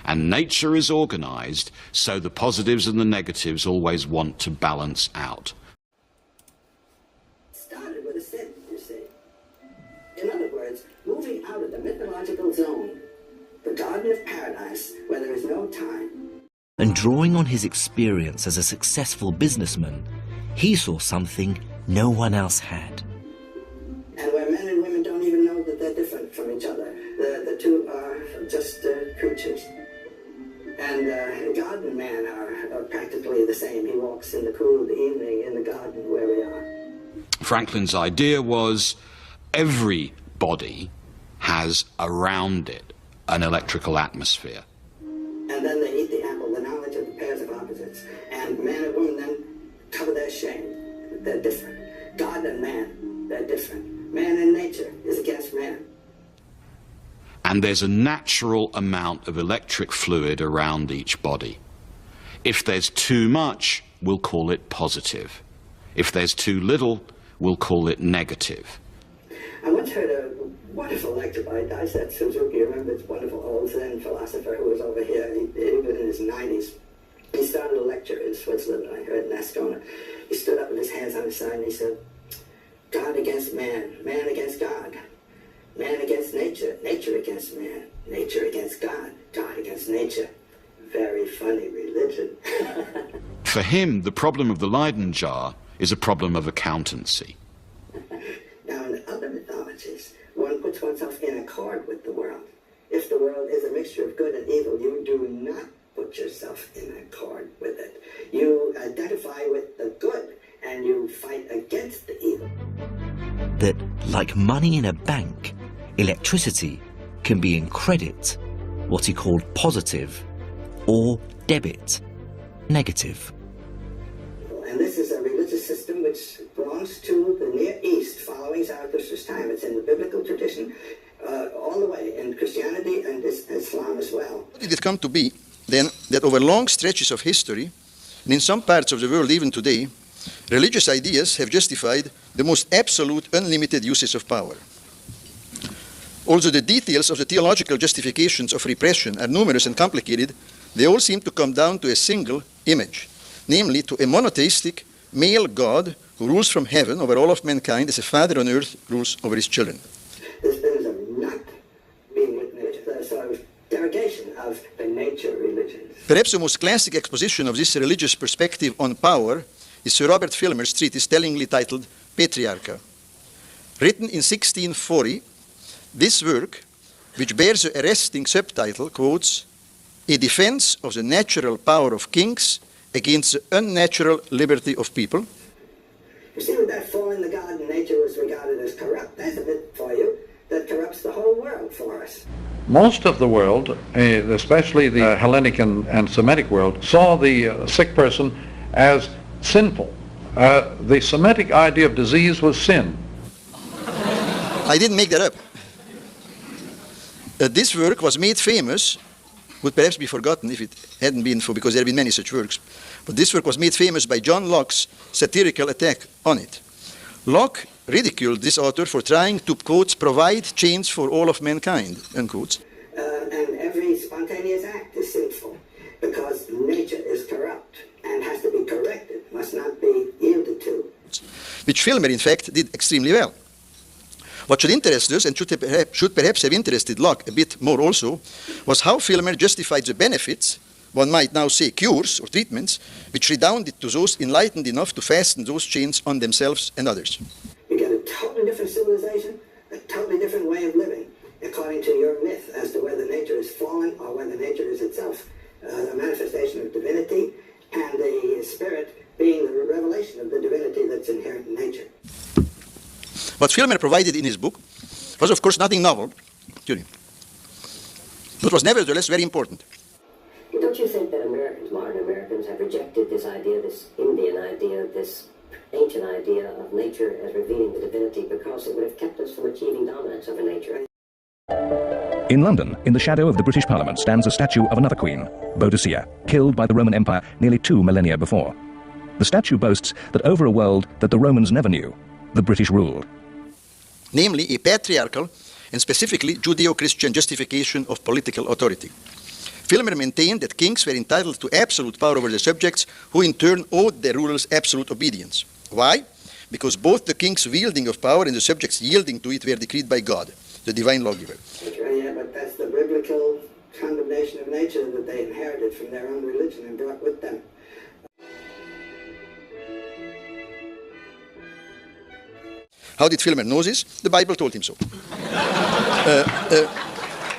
And nature is organized so the positives and the negatives always want to balance out. Started with a sin, you see. In other words, moving out of the mythological zone, the Garden of Paradise, where there is no time. And drawing on his experience as a successful businessman, he saw something no one else had. And where men and women don't even know that they're different from each other. The two are just creatures. And God and man are practically the same. He walks in the cool of the evening in the garden where we are. Franklin's idea was every body has around it an electrical atmosphere. And then they eat the apple, the knowledge of the pairs of opposites. And man and woman then cover their shame. They're different. God and man, they're different. Man and nature is against man. And there's a natural amount of electric fluid around each body. If there's too much, we'll call it positive. If there's too little, we'll call it negative. I once heard a wonderful lecture by Daisetsu Suzuki. You remember this wonderful old Zen philosopher who was over here. He was in his 90s. He started a lecture in Switzerland, and I heard in Ascona. He stood up with his hands on his side and he said, God against man, man against God. Man against nature, nature against man, nature against God, God against nature. Very funny religion. For him, the problem of the Leyden jar is a problem of accountancy. Now, in other mythologies, one puts oneself in accord with the world. If the world is a mixture of good and evil, you do not put yourself in accord with it. You identify with the good and you fight against the evil. That, like money in a bank, electricity can be in credit, what he called positive, or debit, negative. And this is a religious system which belongs to the Near East, following Zarathustra's time. It's in the biblical tradition, all the way in Christianity and Islam as well. Did it come to be, then, that over long stretches of history, and in some parts of the world even today, religious ideas have justified the most absolute, unlimited uses of power? Although the details of the theological justifications of repression are numerous and complicated, they all seem to come down to a single image, namely to a monotheistic male God who rules from heaven over all of mankind as a father on earth rules over his children. This is not being witnessed, a sort of derogation of the nature religions. Perhaps the most classic exposition of this religious perspective on power is Sir Robert Filmer's treatise tellingly titled Patriarcha. Written in 1640, this work, which bears the arresting subtitle, quotes, "A defense of the natural power of kings against the unnatural liberty of people." You see, with that fall in the garden, nature was regarded as corrupt. That's a bit for you that corrupts the whole world for us. Most of the world, especially the Hellenic and Semitic world, saw the sick person as sinful. The Semitic idea of disease was sin. I didn't make that up. This work was made famous, would perhaps be forgotten if it hadn't been for, because there have been many such works, but this work was made famous by John Locke's satirical attack on it. Locke ridiculed this author for trying to, quote, provide change for all of mankind, unquote. And every spontaneous act is sinful because nature is corrupt and has to be corrected, must not be yielded to. Which Filmer, in fact, did extremely well. What should interest us, and should perhaps have interested Locke a bit more also, was how Filmer justified the benefits, one might now say cures or treatments, which redounded to those enlightened enough to fasten those chains on themselves and others. You get a totally different civilization, a totally different way of living, according to your myth as to whether nature is fallen or whether nature is itself a manifestation of divinity, and the spirit being the revelation of the divinity that's inherent in nature. What Filmer provided in his book was, of course, nothing novel, but was nevertheless very important. Don't you think that Americans, modern Americans, have rejected this idea, this Indian idea, this ancient idea of nature as revealing the divinity because it would have kept us from achieving dominance over nature? In London, in the shadow of the British Parliament, stands a statue of another queen, Boadicea, killed by the Roman Empire nearly 2 millennia before. The statue boasts that over a world that the Romans never knew, the British ruled. Namely, a patriarchal and specifically Judeo-Christian justification of political authority. Filmer maintained that kings were entitled to absolute power over their subjects, who in turn owed their rulers absolute obedience. Why? Because both the king's wielding of power and the subjects yielding to it were decreed by God, the divine lawgiver. Yeah, but that's the biblical condemnation of nature that they inherited from their own religion and brought with them. How did Filmer know this? The Bible told him so.